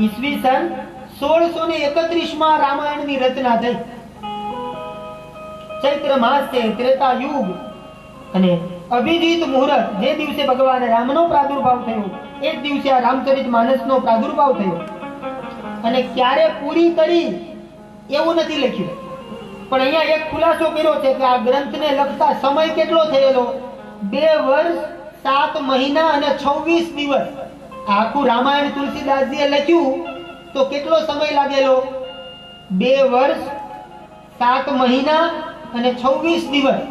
ઈસવીસન 1631 માં રામાયણની રચના થઈ. ચૈત્ર માસ છે, ત્રેતા યુગ, અને અભિજીત મુહૂર્ત જે દિવસે ભગવાન રામનો પ્રાદુર્ભાવ થયો એ જ દિવસે આ રામચરિતમાનસનો પ્રાદુર્ભાવ થયો. અને ક્યારે પૂરી કરી એવું નથી લખ્યું, પણ અહીંયા એક ખુલાસો કર્યો છે કે આ ગ્રંથને લખતા સમય કેટલો થયેલો? 2 વર્ષ 7 મહિના અને 26 દિવસ. આખું રામાયણ તુલસીદાસજીએ લખ્યું તો કેટલો સમય લાગેલો? 2 વર્ષ 7 મહિના અને 26 દિવસ.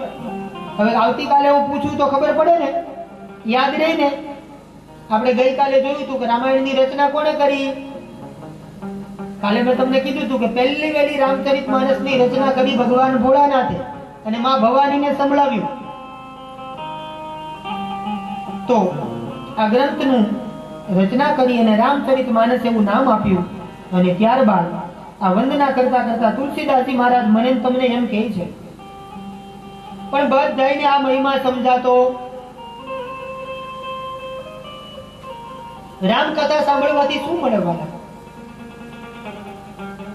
હવે આવતીકાલે હું પૂછું તો ખબર પડે ને, યાદ રહી ને? આપણે ગઈકાલે જોયું હતું કે રામાયણની રચના કોણે કરી? કાલે મેં તમને કીધું હતું કે પહેલી વહેલી રામચરિતમાનસની રચના કરી ભગવાન ભોળાનાથે, અને માં ભવાનીને સંભળાવ્યું. તો આ ગ્રંથનું રચના કરી અને રામચરિતમાનસ એવું નામ આપ્યું. અને ત્યારબાદ આ વંદના કરતા કરતા તુલસીદાસજી મહારાજ મને તમને એમ કહે છે, પણ બધાને આ મહિમા સમજાતો. રામકથા સાંભળવાથી શું મળે વાલા?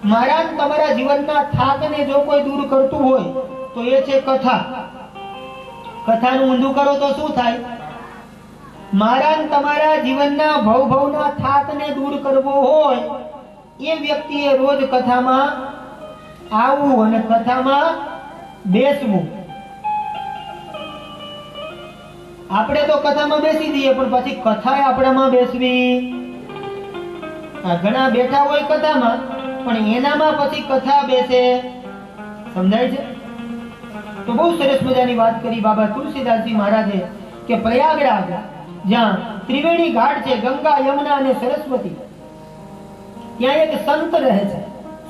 મહારાજ તમારા જીવનના થાકને જો કોઈ દૂર કરતું હોય તો એ છે કથા. કથાનું ઊંધું કરો તો શું થાય? મહારાજ તમારા જીવનના ભવભવના થાકને દૂર કરવો હોય એ વ્યક્તિએ રોજ કથામાં આવવું અને કથામાં બેસવું. આપણે તો કથામાં બેસી દઈએ, પણ પછી કથા આપણામાં બેસવી. ઘણા બેઠા હોય કથામાં, પણ એનામાં પછી કથા બેસે. સમજાય છે? તો બહુ સરસ મજાની વાત કરી બાબા તુલસીદાસજી મહારાજે કે પ્રયાગરાજ જ્યાં ત્રિવેણી ઘાટ છે, ગંગા, યમુના અને સરસ્વતી, ત્યાં એક સંત રહે છે.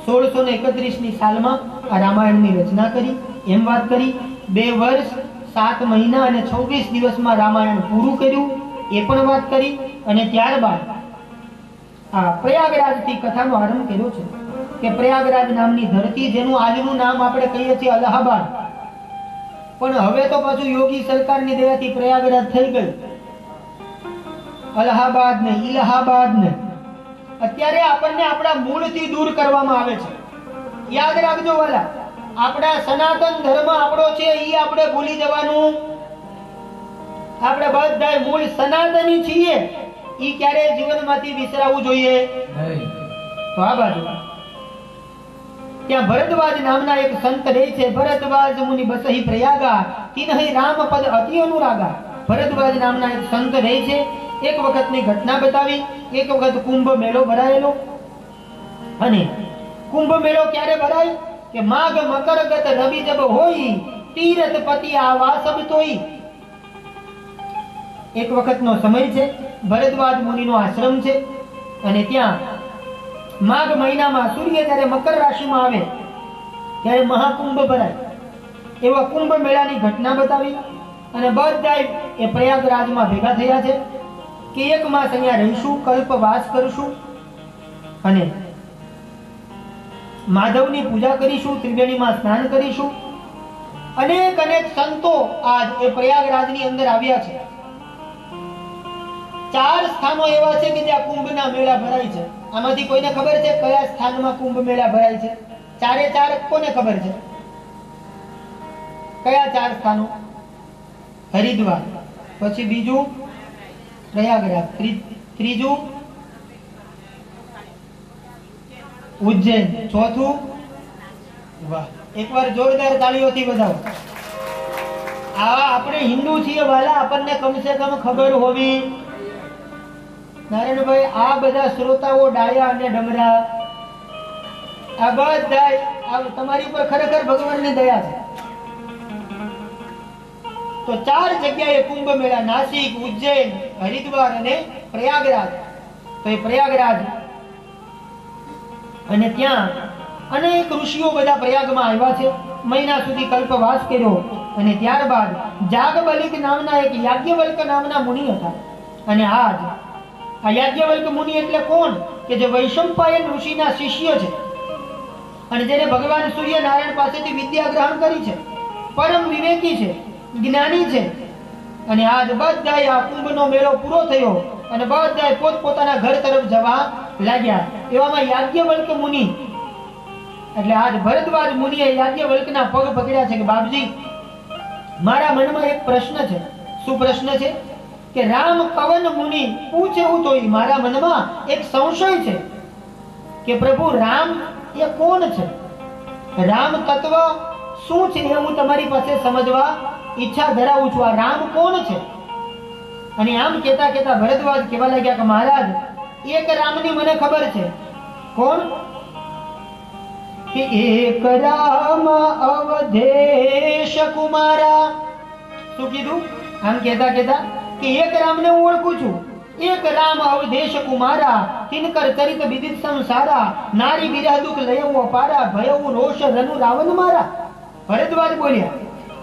1631 ની સાલમાં આ રામાયણની રચના કરી. એમ વાત કરી 2 વર્ષ 7 મહિના અને 26 દિવસમાં રામાયણ પૂરું કર્યું, એ પણ વાત કરી. અને ત્યારબાદ આ પ્રયાગરાજથી કથાનો આરંભ કર્યો છે કે પ્રયાગરાજ નામની ધરતી, જેનું આજનું નામ આપણે કહીએ છીએ અલ્હાબાદ, પણ હવે તો પાછું યોગી સરકારની દયાથી પ્રયાગરાજ થઈ ગયું. અલ્હાબાદ ને ઇલાહાબાદ ને અત્યારે આપણને આપણા મૂળથી દૂર કરવામાં આવે છે. યાદ રાખજો વાલા, આપણા સનાતન ધર્મ આપણો છે ઈ આપણે ભૂલી જવાનું. આપણે બધા મૂળ સનાતની છીએ, ઈ ક્યારે જીવનમાંથી વિસરાવવું જોઈએ નહીં. તો આ બાજુ ત્યાં ભરદ્વાજ નામના એક સંત રહે છે. ભરદ્વાજ મુનિ બસહી પ્રયાગા તિનહી રામ પદ અતિ અનુરાગા. ભરદ્વાજ નામના એક સંત રહે છે. એક વખતની ઘટના બતાવી. એક વખત કુંભ મેળો ભરાયેલો, અને કુંભ મેળો ક્યારે ભરાય કે માઘ મકરગત રવિ જબ હોઈ તીરથ પતિ આવા સબ તોઈ. એક વખતનો સમય છે. ભરદ્વાજ મુનિનો આશ્રમ છે, અને ત્યાં માઘ મહિનામાં સૂર્ય જ્યારે મકર રાશિમાં આવે ત્યારે મહાકુંભ ભરાય. એવા કુંભ મેળાની ઘટના બતાવી. અને બધા એ પ્રયાગરાજમાં ભેગા થયા છે કે એક માસ અહીંયા રહીશું, કલ્પવાસ કરશું, અને માધવની પૂજા કરીશું, ત્રિવેણીમાં સ્નાન કરીશું. અનેક અનેક સંતો આજ એ પ્રયાગરાજની અંદર આવ્યા છે. 4 સ્થાનો એવા છે કે જ્યાં કુંભના મેળા ભરાય છે. આમાંથી કોઈને ખબર છે કયા સ્થાનમાં કુંભ મેળા ભરાય છે? 4 કોને ખબર છે? કયા 4 સ્થાનો? હરિદ્વાર, પછી બીજું પ્રયાગરાજ, ત્રીજું ઉજ્જૈન, ચોથું, વાહ, એકવાર જોરદાર તાળીઓથી બજાવો. આવા આપણે હિન્દુ છીએ વાલા, આપણને કમસે કમ ખબર હોવી. નારાયણભાઈ, આ બધા શ્રોતાઓ ડાયા અને ડમરા, આ બધા તમારી ઉપર ખરેખર ભગવાનની દયા છે. તો 4 જગ્યાએ કુંભ મેળા, નાસિક, ઉજ્જૈન, હરિદ્વાર અને પ્રયાગરાજ. તો એ પ્રયાગરાજ, અને ત્યાં અનેક ઋષિઓ બધા પ્રયાગમાં આવ્યા છે. મહિના સુધી કલ્પવાસ કર્યો. અને ત્યારબાદ જાગબલિક નામના એક યાજ્ઞવલ્ક નામના મુનિ હતા. અને આજ આ યાજ્ઞવલ્ક મુનિ એટલે કોણ? કે જે વૈશંપાયન ઋષિના શિષ્ય છે, અને જેને ભગવાન સૂર્યનારાયણ પાસેથી વિદ્યા ગ્રહણ કરી છે. પરમ વિવેકી છે, જ્ઞાની છે. અને આજ બધાય આ કુંભનો મેળો પૂરો થયો અને બધાય પોતપોતાના ઘર તરફ જવા લાગ્યા. એવામાં યાજ્ઞવલ્ક મુનિ, એટલે આજ ભરદ્વાજ મુનિએ યાજ્ઞવલ્કના પગ પકડ્યા છે કે બાપજી, મારા મનમાં એક પ્રશ્ન છે. શું પ્રશ્ન છે? કે રામ કવન મુનિ પૂછે હું તો મારા મનમાં એક સંશય છે કે પ્રભુ રામ એ કોણ છે? રામ તત્વ શું છે એ હું તમારી પાસે સમજવા ઈચ્છા ધરાવું છું. આ રામ કોણ છે? અને આમ કહેતા કહેતા ભરદ્વાજ કહેવા લાગ્યા કે મહારાજ, એક રામની મને ખબર છે. કોણ? કે એક રામ અવધેશ કુમારા. શું કીધું? આમ કહેતા કહેતા કે એક રામને હું ઓળખું છું. એક રામ અવધેશ કુમારા, તિનકર ચરિત વિદિત સંસારા, નારી વિરહ દુઃખ લયવું અપારા, ભયવું રોષ રનુ રાવણ મારા. ભરદ્વાજ બોલ્યા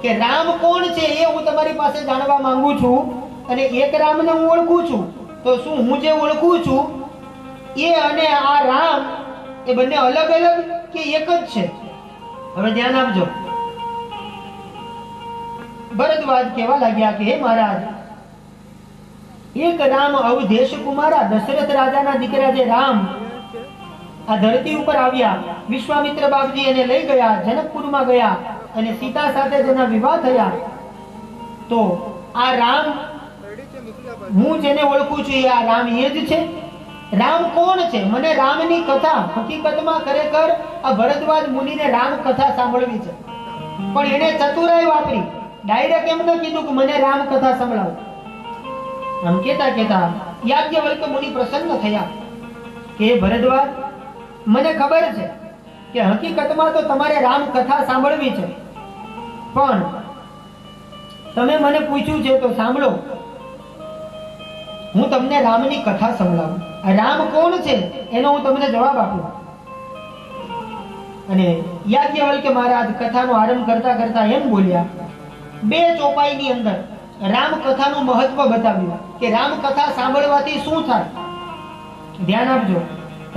કે રામ કોણ છે એ હું તમારી પાસે જાણવા માંગુ છું, અને એક રામને હું ઓળખું છું. તો શું હું જે ઓળખું છું એ અને આ રામ એ બંને અલગ અલગ કે એક જ છે? હવે ધ્યાન આપજો. ભરદ્વાજ કહેવા લાગ્યા કે હે મહારાજ, એક રામ અવધેશ કુમારા, દશરથ રાજાના દીકરા જે રામ આ ધરતી ઉપર આવ્યા, વિશ્વામિત્ર બાપજી એને લઈ ગયા, જનકપુરમાં ગયા અને સીતા સાથે તેના વિવાહ થયા. તો આ રામ હું જેને ઓળખું છું એ આ રામ એ જ છે. રામ કોણ છે? મને રામની કથા, હકીકતમાં ખરેખર આ ભરદ્વાજ મુનિને રામ કથા સાંભળવી છે, પણ એને ચતુરાઈ વાપરી. ડાયરેક્ટ એમ ન કીધું કે મને રામ કથા સંભળાવો. આમ કહેતા કહેતા યાજ્ઞવલ્ક મુનિ પ્રસન્ન થયા કે ભરદ્વાજ, મને ખબર છે કે હકીકતમાં તો તમારે રામ કથા સાંભળવી છે, પણ તમે મને પૂછ્યું છે તો સાંભળો, હું તમને રામની કથા સંભળાવું. રામ કોણ છે એનો હું તમને જવાબ આપું. અને યાજ્ઞવલ્ક મહારાજ કથાનો આરંભ કરતા કરતા એમ બોલ્યા, બે ચોપાઈની અંદર રામ કથાનું મહત્વ બતાવ્યું કે રામ કથા સાંભળવાથી શું થાય. ધ્યાન આપજો.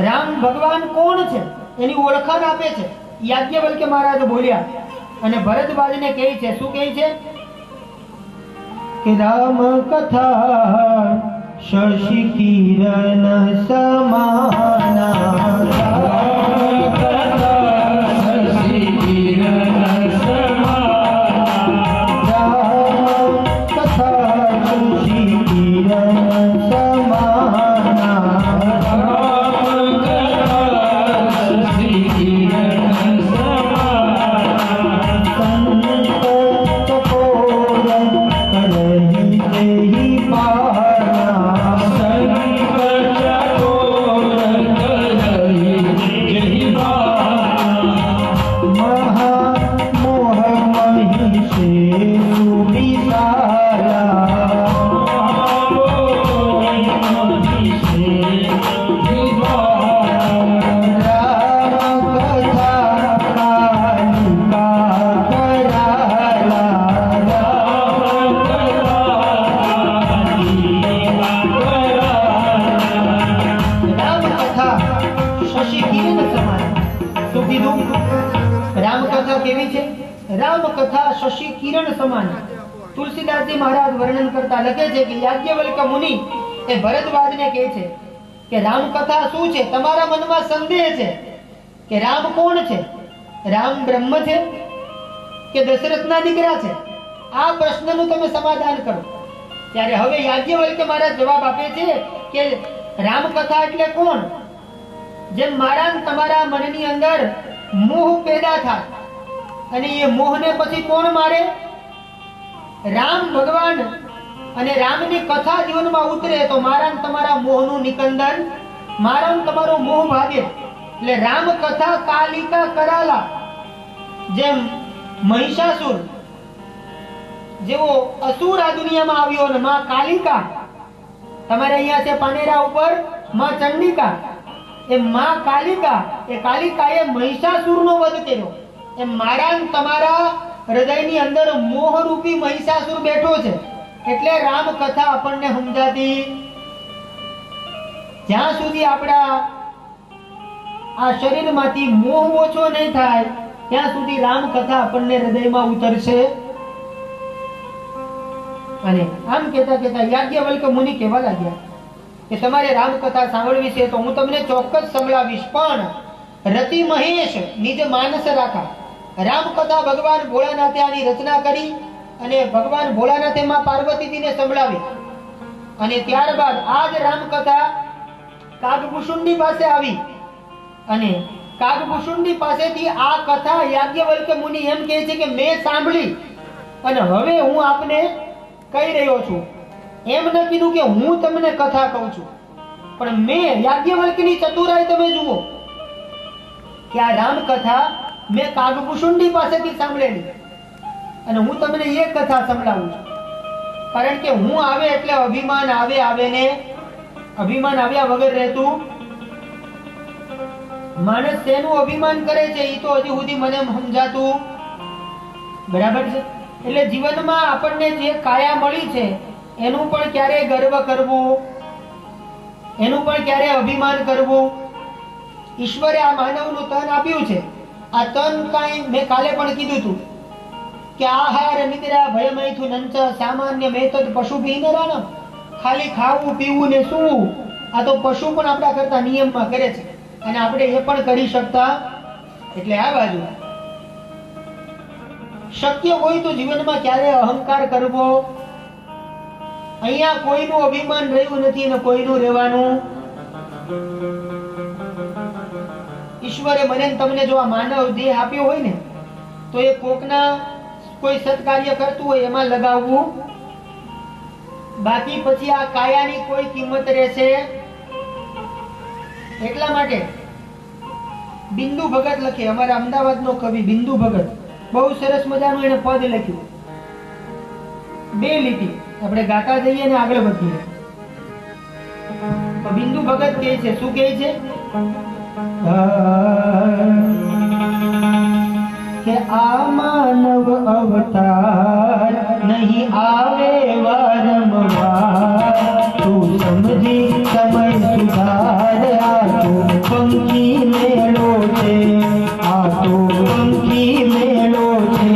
રામ ભગવાન કોણ છે એની ઓળખાણ આપે છે. યાજ્ઞવલ્ક મહારાજ બોલ્યા અને ભરદ્વાજને કહે છે, શું કહે છે? કે રામ કથા શશિ કિરણ સમાના, રામ કથા શશિ કિરણ સમાના, રામ કથા શશિ કિરણ સમાના, રામ કથા શશિ કિરણ સમાના, સંત ચકોર કરહી દેહી પારા, સંત ચકોર કરહી દેહી પારા, મહામોહ મહિષે રામકથા શશિ કિરણ સમાન. તુલસીદાસજી મહારાજ વર્ણન કરતા લખે છે કે યાજ્ઞવલ્ક મુનિ એ ભરદ્વાજને કહે છે કે રામકથા શું છે? તમારા મનમાં સંદેહ છે કે રામ કોણ છે? રામ બ્રહ્મ છે કે દશરથના દીકરા છે? આ પ્રશ્નનું તમે સમાધાન કરો. ત્યારે હવે યાજ્ઞવલ્ક મહારાજ જવાબ આપે છે કે રામકથા એટલે કોણ? જેમ મારા તમારા મનની અંદર મોહ પેદા થાય અને એ મોહને પછી કોણ મારે? રામ ભગવાન. અને રામની કથા જીવનમાં ઉતરે તો મારા તમારા મોહનું નિકંદન, મારા તમારો મોહ ભાગે. એટલે રામ કથા કાલિકા કરાલા. જેમ મહિષાસુર જેવો અસુર આ દુનિયામાં આવ્યો ને માં કાલિકા, તમારે અહીંયા છે પાનેરા ઉપર માં ચંડિકા, એ માં કાલિકા, એ કાલિકાએ મહિષાસુરનો વધ કર્યો. એમ મારા તમારા હૃદયની અંદર મોહરૂપી મહિષાસુર બેઠો છે. એટલે રામ કથા આપણને સમજાતી. જ્યાં સુધી આપણા આ શરીરમાંથી મોહ ઓછો નહીં થાય ત્યાં સુધી રામ કથા આપણને હૃદયમાં ઉતરશે. અને આમ કહેતા કહેતા યાજ્ઞવલ્ક મુનિ કહેવા લાગ્યા કે તમારે રામકથા સાંભળવી છે તો હું તમને ચોક્કસ સંભળાવીશ, પણ રતિ મહેશ નિજ માનસ રાખા. રામકથા ભગવાન ભોળાનાથે આની રચના કરી અને ભગવાન ભોળાનાથે માં પાર્વતીજીને સંભળાવી. અને ત્યારબાદ આ જ રામકથા કાગભૂષુંડી પાસે આવી અને કાગભૂષુંડી પાસેથી આ કથા યાજ્ઞવલ્ક્ય મુનિ એમ કહે છે કે મેં સાંભળી અને હવે હું આપને કહી રહ્યો છું. એમ ન કીધું કે હું તમને કથા કહું છું, પણ મેં યાજ્ઞવલ્ક્યની ચતુરાઈ તમે જુઓ કે આ રામકથા મેં કાગભૂષુંડી પાસેથી સાંભળેલી અને હું તમને એ કથા સંભળાવું છું. કારણ કે હું આવે એટલે અભિમાન આવે ને અભિમાન આવ્યા વગર રહેતું માણસ તેનું અભિમાન કરે છે એ તો હજી સુધી મને સમજાતું બરાબર છે. એટલે જીવનમાં આપણને જે કાયા મળી છે એનું પણ ક્યારે ગર્વ કરવું, એનું પણ ક્યારે અભિમાન કરવું. ઈશ્વરે આ માનવનું તન આપ્યું છે. આ તન કાંઈ મેં કાલે પણ કીધું હતું કે આહાર નિદ્રા ભયમૈથું નંચ સામાન્ય મેતદ પશુ ભીનરાનમ. ખાલી ખાવું પીવું ને સૂવું આ તો પશુ પણ આપણા કરતા નિયમમાં કરે છે અને આપણે એ પણ કરી શકતા. એટલે આ બાજુ શક્ય હોય તો જીવનમાં ક્યારે અહંકાર કરવો. અહીંયા કોઈનું અભિમાન રહ્યું નથી અને કોઈનું રહેવાનું. ઈશ્વરે મને તમને જો આ માનવ દેહ આપ્યો હોય ને તો એ કોકના કોઈ સત્કાર્ય કરતું હોય એમાં લગાવવું, બાકી પછી આ કાયાની કોઈ કિંમત રહેશે. એટલા માટે બિંદુ ભગત લખે, અમારા અમદાવાદનો કવિ બિંદુ ભગત, બહુ સરસ મજાનું એને પદ લખ્યું. 2 લીટી આપણે ગાતા જઈએ ને આગળ વધીએ. તો બિંદુ ભગત કહે છે, શું કહે છે કે આ માનવ અવતાર નહીં આવે વારંવાર, તું સમજી સમય સુધાર. આ તો પંખી મેળો છે, આ તો પંખી મેળો છે.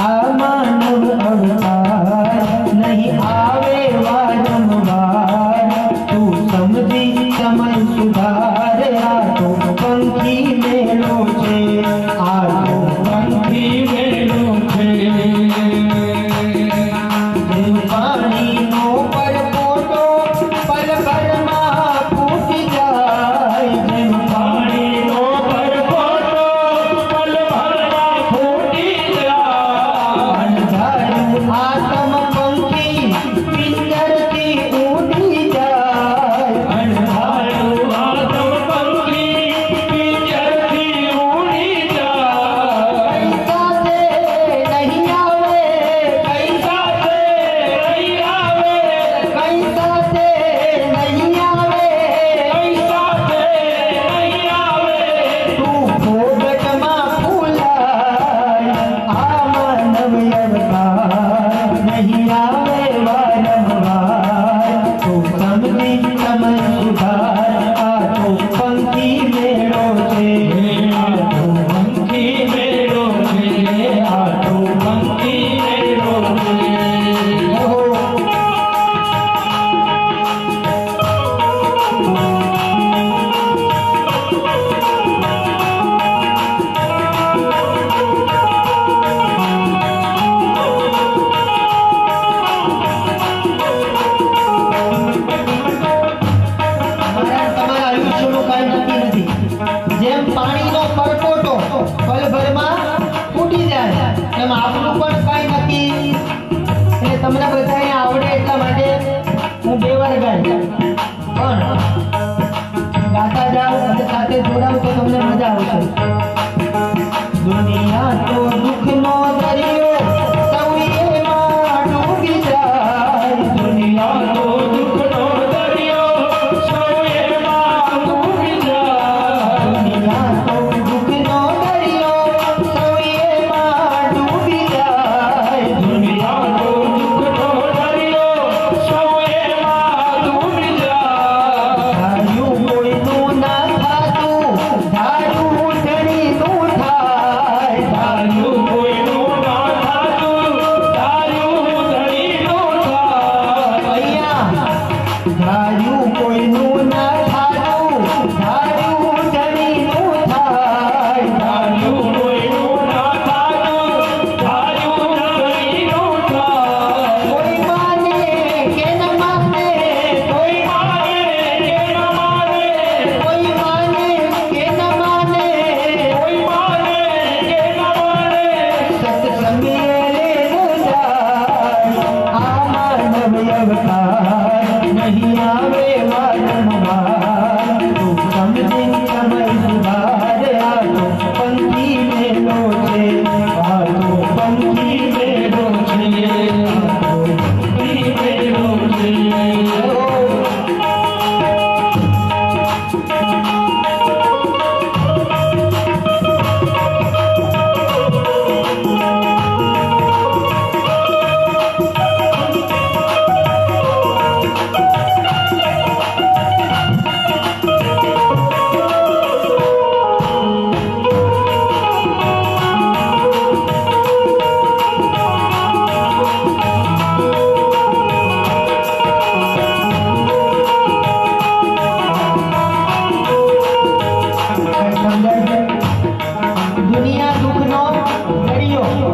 આ માનવ અવતાર નહીં આવે વારંવાર, તું સમજી સમય સુધાર. આ તો પંખી મેળો છે, આ તો પંખી મેળો છે. પાણીનો પરપોટો પલભરમાં ફૂટી જાય, જેમ પાણીનો પરપોટો પલભરમાં ફૂટી જાય. આતમ પંખી પિંજરથી ઉડી જાય, અંધારું આતમ પંખી પિંજરથી ઉડી જાય. કઈ સાથે નહીં આવે, કઈ સાથે નહીં આવે, કઈ સાથે નહીં આવે, કઈ સાથે નહીં આવે. તું ફોગટમાં ફૂલાય, આ માનવ અવતાર નહીં આવે વારંવાર, તું સમજી સમય સુધાર. આ તો પંખી મેળો છે, આ તો પંખી મેળો છે, આ તો પંખી મેળો છે. તમારા આયુષ્યનું કાંઈ નક્કી નથી. જેમ પાણીનો પરપોટો પલભરમાં ફૂટી જાય એમ આપણું પણ કાંઈ નક્કી. એટલે તમને બધાને આવડે એટલા માટે હું 2 વાર ગાય, પણ ગાતા જાઓ અને સાથે જોડાવ તો તમને મજા આવશે. દુનિયા તો દુઃખનો દરિયો સૌ એમાં ડૂબી જાય, દુનિયા તો દુઃખનો દરિયો સૌ એમાં ડૂબી જાય. દુનિયા તો દુઃખનો દરિયો સૌ એમાં ડૂબી જાય, દુનિયા તો દુઃખનો ધાર્યું કોઈનું ના થાતું, ધાર્યું ધણીનું થાય. ધાર્યું કોઈનું ના થાતું, ધાર્યું ધણીનું થાય. કોઈ માને કે ન માને, કોઈ માને કે ન માને, કોઈ માને કે ન માને, કોઈ માને કે ન માને. સત્સંગે લેવું જાય આ માનવ અવતાર, નહીં આવે વારંવાર. તું સમજી સમય સુધાર, આ તો પંખી મેલો છે, આ તો પંખી મેલો છે. દુનિયા દુઃખનો દરિયો,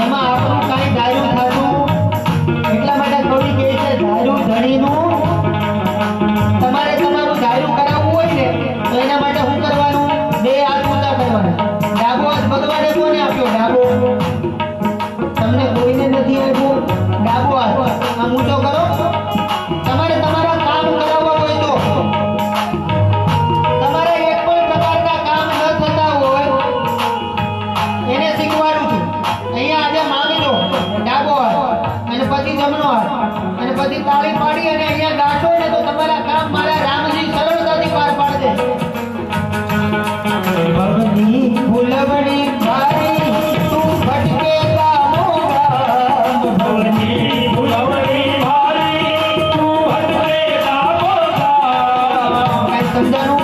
એમાં આપણું કાંઈ ધાર્યું થતું. એટલા માટે થોડી કહે છે ધાર્યું ધણીનું. તમારે તમારું ધાર્યું કરાવવું હોય ને તો એના માટે શું કરવાનું? બે હાથ ઊંચા કરવાના. ડાબો હાથ ભગવાને કોને આપ્યો? ડાબો. તમને કોઈને નથી આપ્યો ડાબો હાથ. આમ ઊંચો કરો. તમારે તમારા કામ કરાવવા હોય તો, તમારે એક પણ પ્રકારના કામ ન થતા હોય એને શીખવાડું છું. અહીંયા આજે માંગી લો ડાબો હાથ અને પછી જમણો હાથ અને પછી તાળી પાડી અને અહીંયા ગાંઠો ને તો તમારા કામ મારા રામજી સરળતાથી પાર પાડે. ભવની ફૂલવણી ભારી તું ભટકે ગામો ગામ. ભવની ફૂલવણી ભારી તું ભટકે ગામો ગામ. કાંઈ સમજાણું?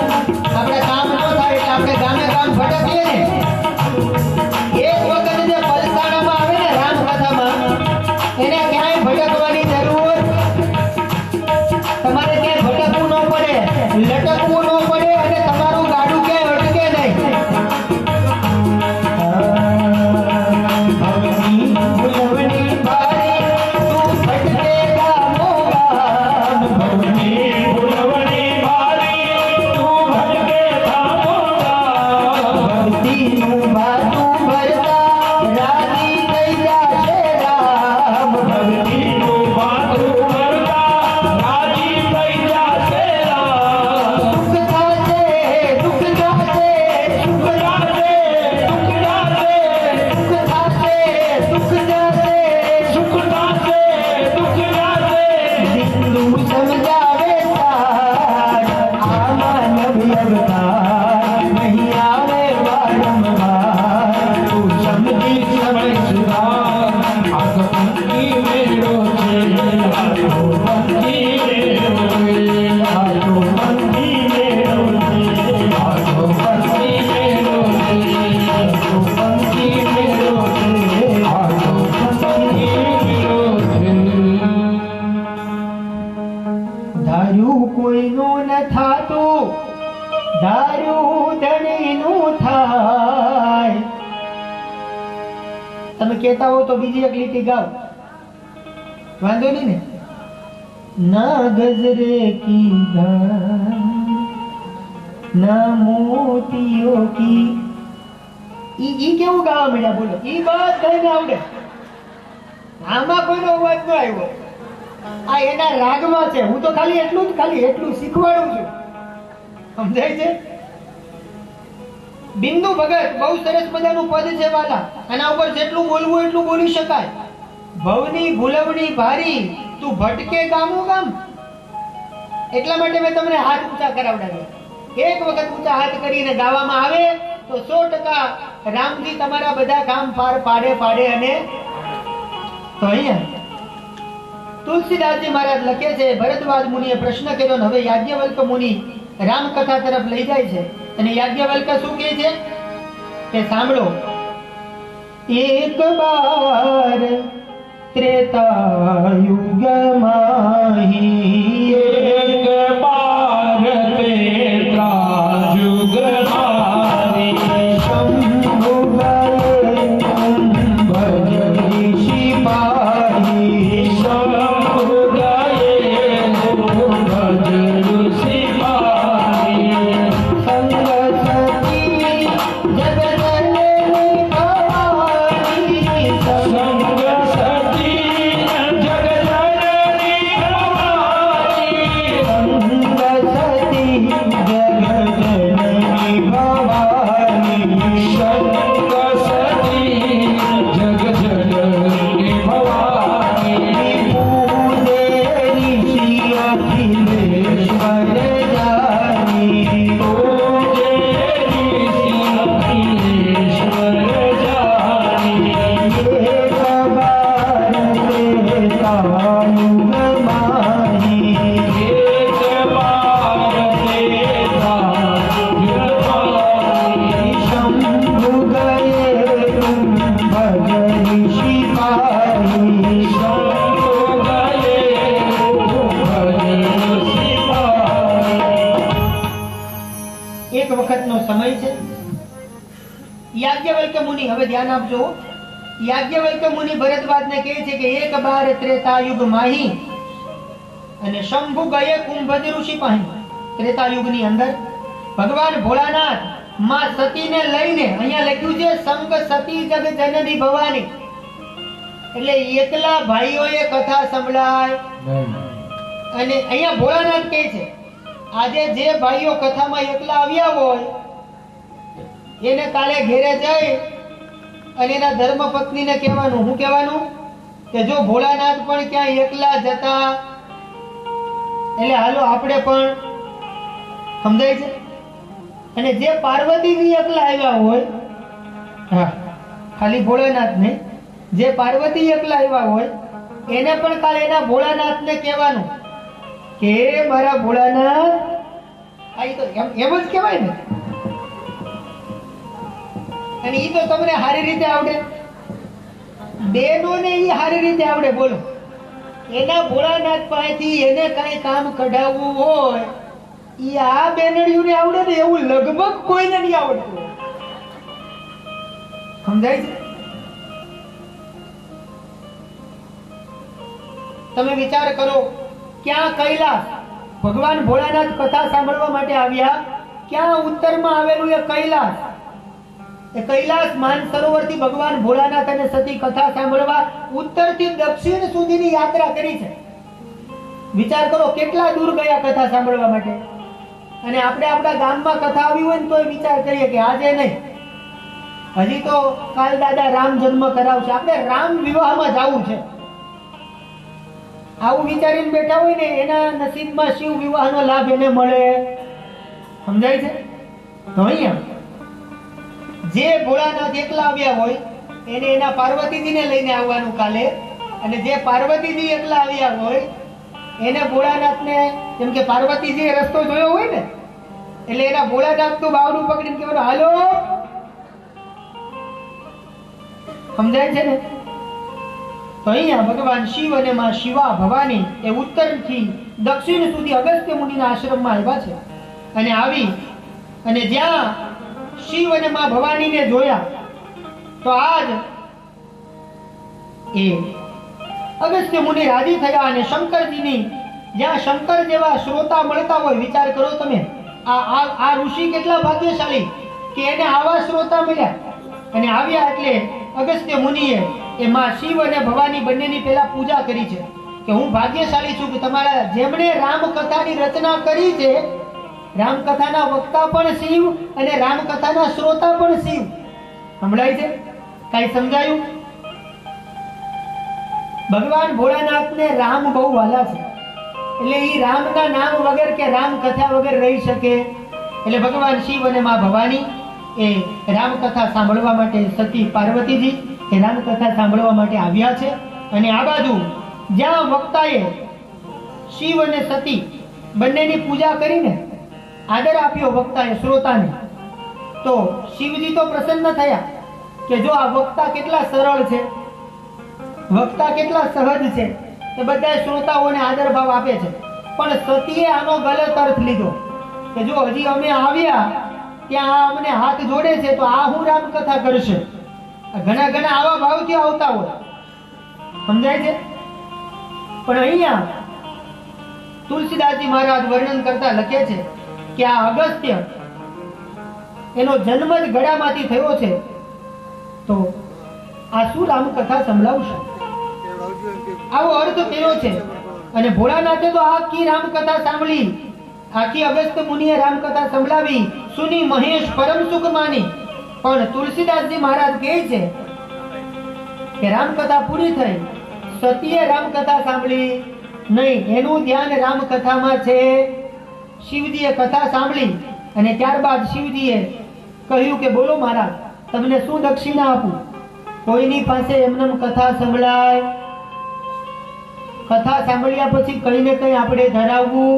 આપણે કામ ન થાય એટલે આપણે ગામે ગામ ભટકીએ ને. એક વખત જે પલસાણામાં આવે ને રામકથામાં, એને ક્યાંય ભટકવાની જરૂર. તમારે ક્યાંય ભટકવું ન પડે, લટકવું ન પડે અને તમારું ગાડું ક્યાંય અટકે નહીં. ભવની ફૂલવણી ભારી તું ભટકે ગામો ગામ. ભવની ફૂલવણી ભારી તું ભટકે ગામો ગામ. ભક્તિનું ભાતું ભરતા રાજી થઈ જાશે રામ. ભક્તિનું ભાતું ભરતા રાજી થઈ જાશે રામ. સુખ થાશે, સુખ જાશે, સુખ જાશે, સુખ જાશે, સુખ થાશે, સુખ જાશે. સુખ જાશે, દુઃખ જાશે. બિંદુ સમજાવે તાર આ માનવ અવતાર, નહીં આવે વારંવાર. તું સમજી સમય સુધાર, આ તો પંખી મેળો છે, આ તો પંખી મેળો છે, આ તો પંખી મેળો છે, આ તો પંખી મેળો છે, પંખી મેળો છે, આ તો પંખી મેળો છે. ધાર્યું કોઈનું ન થાતું, ધાર્યું ધણીનું થાય. તમે કહેતા હો તો બીજી એક લીટી ગાઓ, વાંધો નહીં ને. ના ગજરે કી ગાન, ના મોતીઓ કી. ઈ કેવું ગાવા મળ્યા બોલો? ઈ બધાને આવડે. આમાં કોઈનો અવાજ ન આવ્યો. આ એના રાગમાં છે. હું તો ખાલી એટલું શીખવાડું છું. સમજાય છે? બિંદુ ભગત બહુ સરસ મજાનું પદ છે વાલા. આના ઉપર જેટલું બોલવું એટલું બોલી શકાય. ભવની ભૂલવણી ભારી તું ભટકે ગામો ગામ. એટલા માટે મેં તમને હાથ ઊંચા કરાવડાવ્યા. એક વખત ઊંચા હાથ કરીને ગાવામાં આવે તો 100% રામજી તમારા બધા કામ પાર પાડે અને તો અહીંયા તુલસીદાસજી મહારાજ લખે છે, ભરદ્વાજ મુનિએ પ્રશ્ન કર્યો ને હવે યાજ્ઞવલ્ક મુનિ રામકથા તરફ લઈ જાય છે અને યાજ્ઞવલ્ક શું કહે છે કે સાંભળો, એક બાર ત્રેતા યુગ માહી ભજન સિપાહી સંગ સતી જગજનની ભવાની સંગ સતી જગજનની ભવાની સંગ સતી જગજનની ભવાની સંગ સતી જગજનની ભવાની પૂજે ઋષિ અખિલેશ્વર જાની પૂજે ઋષિ અખિલેશ્વર જાની એક બાર તાયુગ માહી એક બાર તેતા શંભુ ગયે ભજન સિપાહી એક વખતનો સમય છે. યાજ્ઞવલ્ક્ય મુનિ, હવે ધ્યાન આપજો, યાજ્ઞવલ્ક્ય મુનિ ભરદ્વાજને કહે છે કે એક બાર ત્રેતાયુગ માહી અને શંભુ ગયે કુંભજ ઋષિ પાહી. ત્રેતાયુગની અંદર ભગવાન ભોળાનાથ માં સતીને લઈને, અહીંયા લખ્યું છે સંગ સતી જગ જનની ભવાની, એટલે એકલા ભાઈઓએ કથા સંભળાય. અને અહીંયા ભોળાનાથ કહે છે આજે જે ભાઈઓ કથામાં એકલા આવ્યા હોય એને કાલે ઘેરે જઈ અને એના ધર્મપત્નીને કહેવાનું, શું કહેવાનું, કે જો ભોળાનાથ પણ ક્યાંય એકલા જતા એટલે હાલો આપણે પણ, સમજાય છે. અને જે પાર્વતીજી એકલા આવ્યા હોય, હા ખાલી ભોળાનાથ નહીં, જે પાર્વતી એકલા આવ્યા હોય એને પણ કાલે એના ભોળાનાથને કહેવાનું કે મારા ભોળાનાથ, આ ઈ તો એમ જ કહેવાય ને. અને ઈ તો તમને સારી રીતે આવડે, બેનોને ઈ સારી રીતે આવડે. બોલો, એના ભોળાનાથ પાસેથી એને કઈ કામ કઢાવવું હોય ઈ આ બેનડીઓને આવડે ને એવું લગભગ કોઈને નહીં આવડતું. સમજાય છે? તમે વિચાર કરો, ક્યાં કૈલાસ, ભગવાન ભોળાનાથ કથા સાંભળવા માટે આવ્યા, ક્યાં ઉત્તરમાં આવેલું એ કૈલાસ. એ કૈલાસ માનસરોવરથી ભગવાન ભોળાનાથ અને સતી કથા સાંભળવા ઉત્તરથી દક્ષિણ સુધીની યાત્રા કરી છે. વિચાર કરો કેટલા દૂર ગયા કથા સાંભળવા માટે. અને આપણે આપણા ગામમાં કથા આવી હોય ને તોય વિચાર કરીએ કે આજે નહીં, હજી તો કાલ દાદા રામ જન્મ કરાવશે, આપણે રામ વિવાહમાં જવું છે, આવું વિચારીને બેઠા હોય ને એના નસીબમાં શિવ વિવાહનો લાભ એને મળે. સમજાય છે? તો અહીંયા જે ભોળાનાથ એકલા આવ્યા હોય એને એના પાર્વતીજીને લઈને આવવાનું કાલે, અને જે પાર્વતીજી એકલા આવ્યા હોય એને ભોળાનાથને, જેમ કે પાર્વતીજીએ રસ્તો જોયો હોય ને એટલે એના ભોળાનાથનું બાવડું પકડીને કહેવાનું હાલો. સમજાય છે ને? તો અહીંયા ભગવાન શિવ અને માં શિવા ભવાની એ ઉત્તરથી દક્ષિણ સુધી અગસ્ત્ય મુનિના આશ્રમમાં આવ્યા છે. અને આવી અને જ્યાં શિવ અને માં ભવાનીને જોયા તો આજ એ અગસ્ત્ય મુનિ રાજી થયા. અને શંકરજીની, જ્યાં શંકર જેવા શ્રોતા મળતા હોય, વિચાર કરો તમે, આ ઋષિ કેટલા ભાગ્યશાળી કે એને આવા શ્રોતા મળ્યા. અને આવ્યા એટલે અગસ્ત્ય મુનિએ એ માં શિવ અને ભવાની બંનેની પહેલા પૂજા કરી છે કે હું ભાગ્યશાળી છું કે તમારા જેમણે રામકથાની રચના કરી છે, રામકથાના વક્તા પણ શિવ અને રામકથાના શ્રોતા પણ શિવ. સંભળાય છે? કઈ સમજાયું? ભગવાન ભોળાનાથને રામ બહુ વાલા છે, એટલે ઈ રામના નામ વગર કે રામ કથા વગર રહી શકે. એટલે ભગવાન શિવ અને માં ભવાની એ રામકથા સાંભળવા માટે, સતી પાર્વતીજી એ રામકથા સાંભળવા માટે આવ્યા છે. અને આ બાજુ જ્યાં વક્તાએ શિવ અને સતી બંનેની પૂજા કરીને આદર આપ્યો વક્તાએ શ્રોતાને, તો શિવજી તો પ્રસન્ન થયા કે જો આ વક્તા કેટલા સરળ છે, વક્તા કેટલા સહજ છે, એ બધા શ્રોતાઓને આદર ભાવ આપે છે. પણ સતીએ આનો ગલત અર્થ લીધો કે જો હજી અમે આવ્યા ત્યાં અમને હાથ જોડે છે તો આ હું રામકથા કરશે. ઘણા ઘણા આવા ભાવથી આવતા હોય, સમજાય છે? પણ અહીંયા તુલસીદાસજી મહારાજ વર્ણન કરતા લખે છે કે આ અગસ્ત્ય એનો જન્મ જ ગળામાંથી થયો છે, તો આ શું રામકથા સંભળાવશે? આવો અર્થ તેનો છે. અને ભોળાનાથે તો આખી રામકથા સાંભળી, આખી અગસ્ત્ય મુનિએ રામકથા સંભળાવી, સુની મહેશ પરમ સુખ માની. પણ તુલસીદાસજી મહારાજ કહે છે કે રામકથા પૂરી થઈ, સતીએ રામકથા સાંભળી નહીં, એનું ધ્યાન રામકથામાં છે. શિવજીએ કથા સાંભળી અને ત્યારબાદ શિવજીએ કહ્યું કે બોલો મહારાજ, તમને શું દક્ષિણા આપું? કોઈની પાસે એમને કથા સંભળાય, કથા સાંભળ્યા પછી કઈ ને કઈ આપણે ધરાવવું.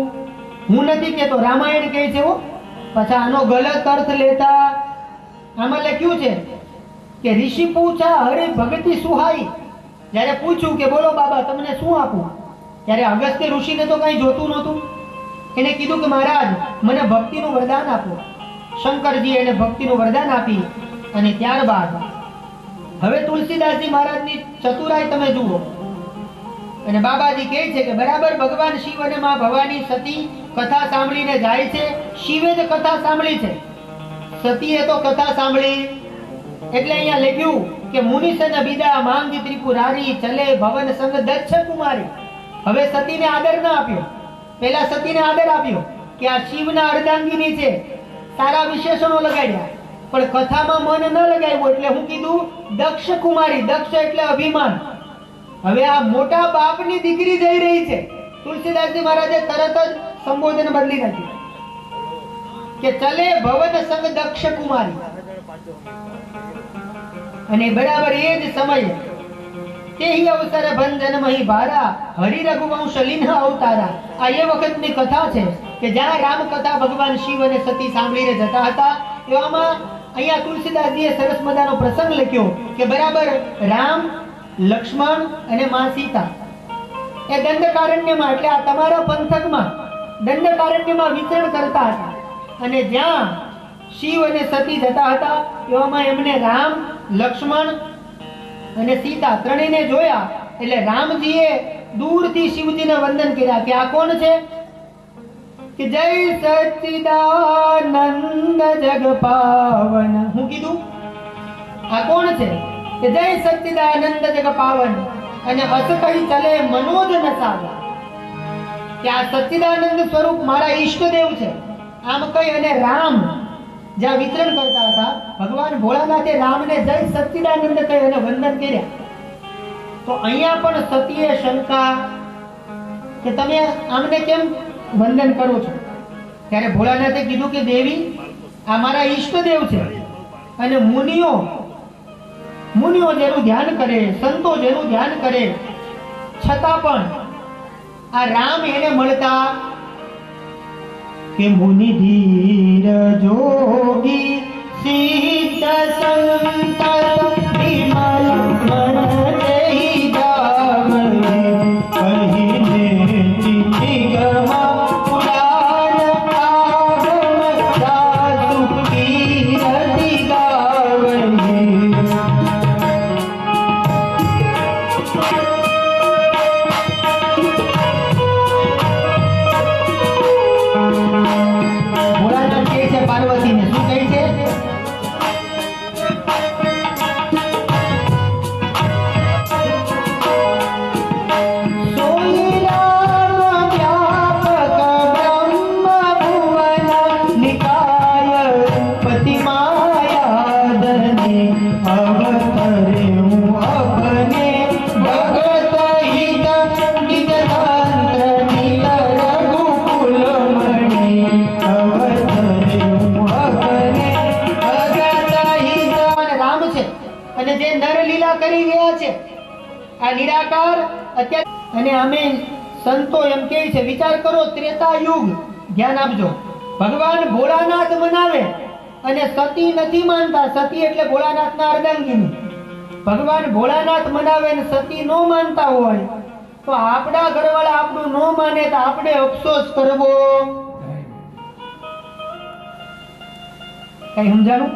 હું નથી કેતો, રામાયણ કહે છે હો. પછી આનો ગલત અર્થ લેતા આમાં લખ્યું છે કે ઋષિ પૂછા હરે ભગતિ સુહાઈ. જ્યારે પૂછ્યું કે બોલો બાબા તમને શું આપું, ત્યારે અગસ્ત્ય ઋષિને તો કઈ જોતું નહોતું. એને કીધું કે મહારાજ મને ભક્તિનું વરદાન આપો. શંકરજી એને ભક્તિનું વરદાન આપી. અને ત્યારબાદ હવે તુલસીદાસજી મહારાજની ચતુરાઈ તમે જુઓ. અને બાબાજી કહે છે કે બરાબર ભગવાન શિવ અને માં ભવાની સતી કથા સાંભળીને જાય છે. શિવે જ કથા સાંભળી છે, સતીએ તો કથા સાંભળી. એટલે અહીંયા લખ્યું કે મુનિસન બિદા માંગી ત્રિપુરારી ચલે ભવન સંગ દક્ષ કુમારી. હવે સતીને આદર ના આપ્યો, પહેલા સતીને આદર આપ્યો કે આ શિવના અર્ધાંગીની છે, સારા વિશેષણો લગાડ્યા. પણ કથામાં મન ન લગાવ્યું એટલે હું કીધું દક્ષ કુમારી. દક્ષ એટલે અભિમાન. હવે આ મોટા બાપની દીકરી જઈ રહી છે. તુલસીદાસજી મહારાજે તરત જ સંબોધન બદલી નાખ્યું કે ચલે ભવન સંગ દક્ષ કુમારી. અને બરાબર એ જ સમયે તેહી અવસર ભંજન મહી ભારા હરિ રઘુવંશ લીન અવતારા. આ એ વખતની કથા છે કે જ્યાં રામ કથા ભગવાન શિવ અને સતી સાંભળીને જતા હતા. એવામાં અહીંયા તુલસીદાસજીએ સરસ મજાનો પ્રસંગ લખ્યો કે બરાબર રામ, લક્ષ્મણ અને માં સીતા એ દંડકારણ્યમાં, એટલે આ તમારા પંથકમાં દંડકારણ્યમાં વિચરણ કરતા હતા. અને જ્યાં શિવ અને સતી જતા હતા એવામાં એમને રામ, લક્ષ્મણ અને સીતા ત્રણેયને જોયા. એટલે રામજીએ દૂરથી શિવજીને વંદન કર્યા કે આ કોણ છે? કે જય સચ્ચિદાનંદ જગ પાવન. હું કીધું આ કોણ છે? કે જય સચ્ચિદાનંદ જગ પાવન અને અસ કહી ચલે મનોજ નસાવા. કે આ સચ્ચિદાનંદ સ્વરૂપ મારા ઈષ્ટદેવ છે. આમ કહી અને રામ જ્યાં વિચરણ કરતા હતા, ભગવાન ભોળાનાથે રામને જય સચ્ચિદાનંદ કહી અને વંદન કર્યા. તો અહીંયા પણ સતીએ શંકા કે તમે આમને કેમ વંદન કરો છો? ત્યારે ભોળાનાથે કીધું કે દેવી આ મારા ઈષ્ટદેવ છે. અને મુનિઓ જેનું ધ્યાન કરે, સંતો જેનું ધ્યાન કરે, છતાં પણ આ રામ એને મળતા કે મુનિ ધીર જોગી સિદ્ધ સંત વિમલ મન દેહી જાવરે કહીને ચિઠ્ઠી ગમા પુરાણ આગમ સાસુક કીર્તિ ગાવરે. ભોળાનાથ કહે છે પાર્વતીને, શું કહે છે? અને જે નરલીલા કરી રહ્યા છે આ નિરાકાર અત્યારે. અને અમે સંતો એમ કહે છે, વિચાર કરો ત્રેતા યુગ, ધ્યાન આપજો. ભગવાન ભોળાનાથ મનાવે અને સતી નથી માનતા. સતી એટલે ભોળાનાથના અર્ધાંગીની. ભગવાન ભોળાનાથ મનાવે અને સતી નો માનતા હોય તો આપણા ઘરવાળા આપણું નો માને તો આપણે અફસોસ કરવો. કઈ સમજાણું?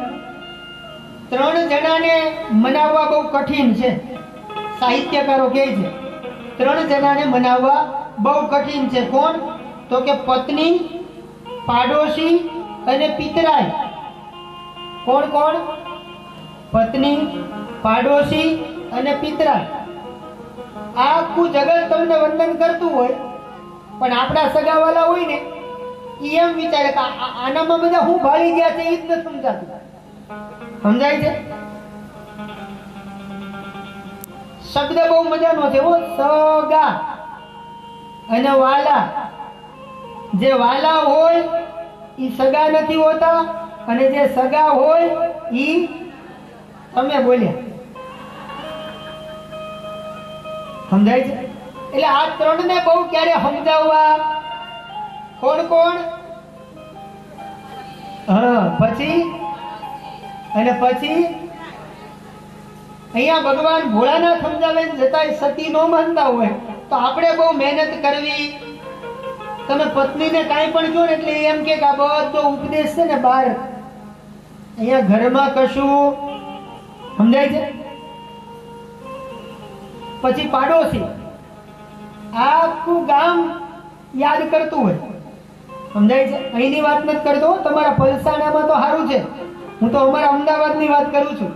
ત્રણ જણાને મનાવવા બહુ કઠિન છે. સાહિત્યકારો કહે છે ત્રણ જણાને મનાવવા બહુ કઠિન છે. કોણ? તો કે પત્ની, પાડોશી અને પિતરાય. કોણ કોણ? પત્ની, પાડોશી અને પિતરાય. આ આખું જગત તમને વંદન કરતું હોય, પણ આપણા સગાવાલા હોય ને ઈ એમ વિચારે કે આનામાં બધા હું ભાળી ગયા છે ઈ જ નથી સમજાતું. સમજાય છે? શબ્દ બહુ મજાનો છે. સગા અને વાલા. જે વાલા હોય ઈ સગા નથી હોતા, અને જે સગા હોય ઈ તમે બોલ્યા. સમજાય છે? એટલે આ ત્રણને બહુ ક્યારે સમજાવવા? કોણ કોણ? પછી અહીંયા ભગવાન ભોળાનાથ સમજાવે છતાંય સતી નો માનતા હોય તો આપણે બહુ મહેનત કરવી. તમે પત્નીને કાંઈ પણ કહો ને એટલે એમ કે આ બધો ઉપદેશ છે ને બહાર, અહીંયા ઘરમાં કશું. સમજાય છે? પછી પાડોશી આખું ગામ યાદ કરતું હોય. સમજાય છે? અહીંની વાત નથી કરતો, તમારા પલસાણામાં તો સારું છે. હું તો અમારા અમદાવાદની વાત કરું છું.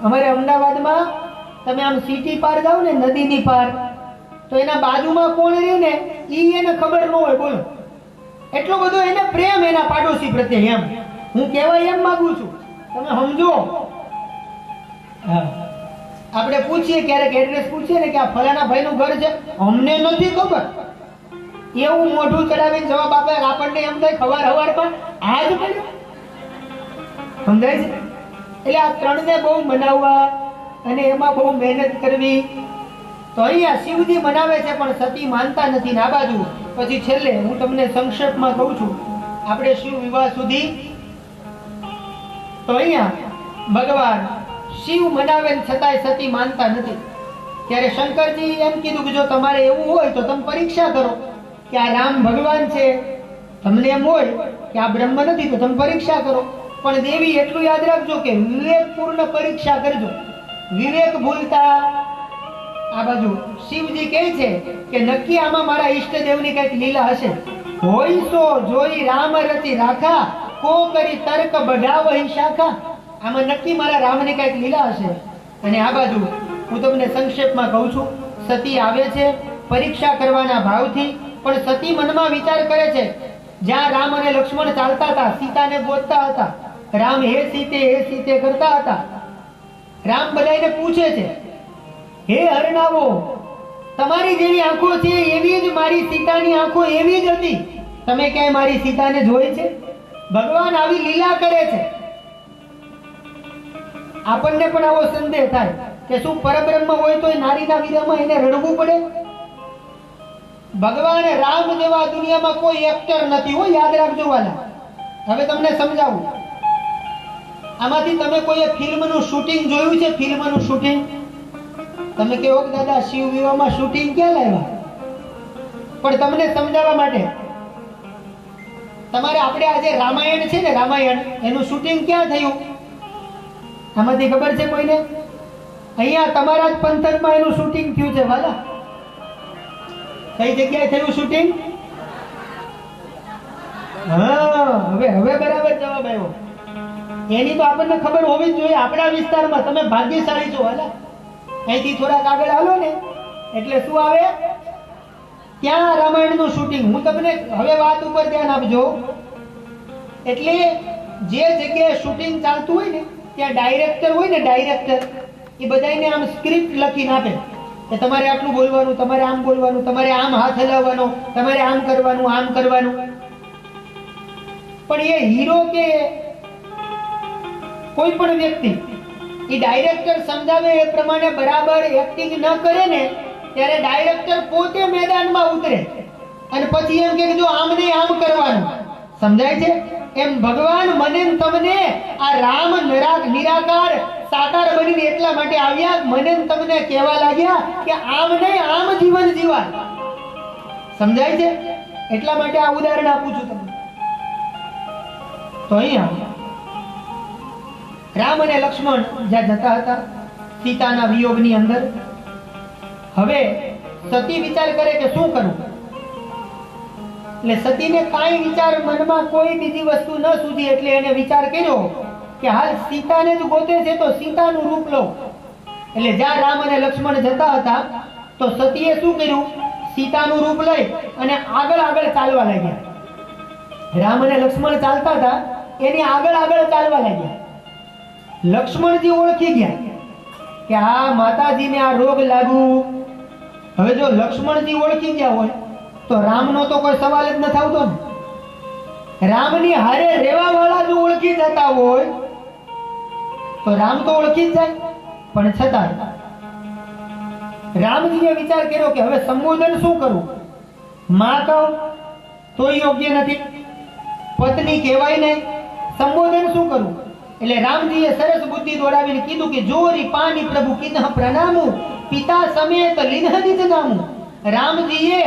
અમારે અમદાવાદમાં તમે આમ સિટી પાર જાઓ ને, નદીની પાર, તો એના બાજુમાં કોણ રહ્યું ને ઈ એને ખબર ન હોય. બોલો, એટલો બધો એને પ્રેમ એના પાડોશી પ્રત્યે. એમ હું કહેવાય એમ માંગુ છું, તમે સમજો. આપણે પૂછીએ ક્યારેક, એડ્રેસ પૂછીએ ને કે આ ફલાણા ભાઈનું ઘર છે, અમને નથી ખબર. એવું મોઢું ચડાવીને જવાબ આપે, આપણને એમ થાય હવારમાં આ જ પડ્યું. સમજાય છે? એટલે આ ત્રણને બહુ મનાવવા અને એમાં બહુ મહેનત કરવી. તો અહીંયા શિવજી મનાવે છે પણ સતી માનતા નથી. આ બાજુ પછી છેલ્લે હું તમને સંક્ષેપમાં કહું છું, આપણે શિવ વિવાહ સુધી. તો અહીંયા ભગવાન શિવ મનાવે છતાંય સતી માનતા નથી. ત્યારે શંકરજી એમ કીધું કે જો તમારે એવું હોય તો તમે પરીક્ષા કરો કે આ રામ ભગવાન છે. તમને એમ હોય કે આ બ્રહ્મ નથી તો તમે પરીક્ષા કરો. પણ દેવી એટલું યાદ રાખજો કે વિવેકપૂર્ણ પરીક્ષા કરજો. વિવેક ભૂલતા આ બાજુ શિવજી કહે છે કે નક્કી આમાં મારા ઈષ્ટદેવની કઈક લીલા હશે. હોય સો જોઈ રામ રચી રાખા, કો કરી તર્ક બઢાવહી શાખા. આમાં નક્કી મારા રામની કઈક લીલા હશે. અને આ બાજુ હું તમને સંક્ષેપમાં કહું છું, સતી આવે છે પરીક્ષા કરવાના ભાવથી, પણ સતી મનમાં વિચાર કરે છે જ્યાં રામ અને લક્ષ્મણ ચાલતા હતા, સીતાને ગોતતા હતા, રામ હે સીતે કરતા હતા. રામ બધાને પૂછે છે, હે હરણાવો, તમારી જેવી આંખો છે એવી જ મારી સીતાની આંખો એવી જ હતી. તમે ક્યાંય મારી સીતાને જોઈ છે? ભગવાન આવી લીલા કરે છે. આપણને પણ આવો સંદેહ થાય કે શું પરબ્રહ્મ હોય તો નારીના વિરહમાં એને રડવું પડે? ભગવાન રામ જેવા દુનિયામાં કોઈ એક્ટર નથી. હો, યાદ રાખજો વાલા. હવે તમને સમજાવું. આમાંથી તમે કોઈ ફિલ્મનું શૂટિંગ જોયું છે? ફિલ્મનું શૂટિંગ તમે કહો કે દાદા શિવ વિવાહમાં શૂટિંગ ક્યાં લાવ્યા? પણ તમને સમજાવવા માટે તમારે આપણે આજે રામાયણ છે ને, રામાયણ એનું શૂટિંગ ક્યાં થયું? આમાંથી ખબર છે કોઈને? અહીંયા તમારા જ પંથકમાં એનું શૂટિંગ થયું છે વાલા. કઈ જગ્યાએ થયું શૂટિંગ? હા, હવે બરાબર જવાબ આવ્યો. એની તો આપણને ખબર હોવી જ જોઈએ. આપણા વિસ્તારમાં તમે ભાગ્યશાળી છો વાલા. અહીંથી થોડાક આગળ હાલો ને એટલે શું આવે? ત્યાં રામાયણનું શૂટિંગ. હું તમને હવે વાત ઉપર ધ્યાન આપજો. એટલે જે જગ્યાએ શૂટિંગ ચાલતું હોય ને ત્યાં ડાયરેક્ટર હોય ને, ડાયરેક્ટર એ બધાને આમ સ્ક્રિપ્ટ લખીને આપે કે તમારે આટલું બોલવાનું, તમારે આમ બોલવાનું, તમારે આમ હાથ હલાવવાનો, તમારે આમ કરવાનું, આમ કરવાનું. પણ એ હીરો કે કોઈ પણ વ્યક્તિ એ ડાયરેક્ટર સમજાવે એ પ્રમાણે બરાબર એક્ટિંગ ન કરે ને ત્યારે ડાયરેક્ટર પોતે મેદાનમાં ઉતરે અને પછી એમ કે જો આમ નહીં આમ કરવાનું. સમજાય છે? એમ ભગવાન મને તમને આ રામ નિરાકાર સાકાર બનીને એટલા માટે આવ્યા, મને તમને કહેવા લાગ્યા કે આમ નહીં આમ જીવન જીવાય. સમજાય છે? એટલા માટે આ ઉદાહરણ આપું છું તમને. તો અહીંયા રામ અને લક્ષ્મણ જ્યાં જતા હતા સીતાના વિયોગની અંદર, હવે સતી વિચાર કરે કે શું કરવું. એટલે સતીને કાંઈ વિચાર મનમાં કોઈ બીજી વસ્તુ ન સૂજી એટલે એને વિચાર કર્યો કે હાલ સીતાને જ ગોતે છે તો સીતાનું રૂપ લઉં. એટલે જ્યાં રામ અને લક્ષ્મણ જતા હતા તો સતીએ શું કર્યું? સીતાનું રૂપ લઈ અને આગળ આગળ ચાલવા લાગ્યા. રામ અને લક્ષ્મણ ચાલતા હતા એની આગળ આગળ ચાલવા લાગ્યા. લક્ષ્મણજી ઓળખી ગયા કે આ માતાજીને આ રોગ લાગુ. હવે જો લક્ષ્મણજી ઓળખી ગયા હોય તો રામનો તો કોઈ સવાલ જ ન થતો ને. રામની હારે રહેવા વાળા જો ઓળખી જતા હોય તો રામ તો ઓળખી જ જાય. પણ છતાં રામજીએ વિચાર કર્યો કે હવે સંબોધન શું કરું? માં કહું તો યોગ્ય નથી, પત્ની કહેવાય નહીં, સંબોધન શું કરું? એટલે રામજીએ સરસ બુદ્ધિ દોડાવીને કીધું કે જોરી પાની પ્રભુ કિન્હ પ્રણામું પિતા સમેત લીન્હ નિજ નામું. રામજીએ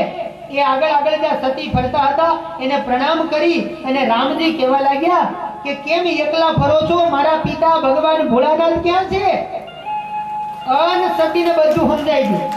એ આગળ આગળ જ્યાં સતી ફરતા હતા એને પ્રણામ કરી અને રામજી કહેવા લાગ્યા કે કેમ એકલા ફરો છો? મારા પિતા ભગવાન ભોળાનાથ ક્યાં છે? અન સતીને બધું સમજાઈ ગયું.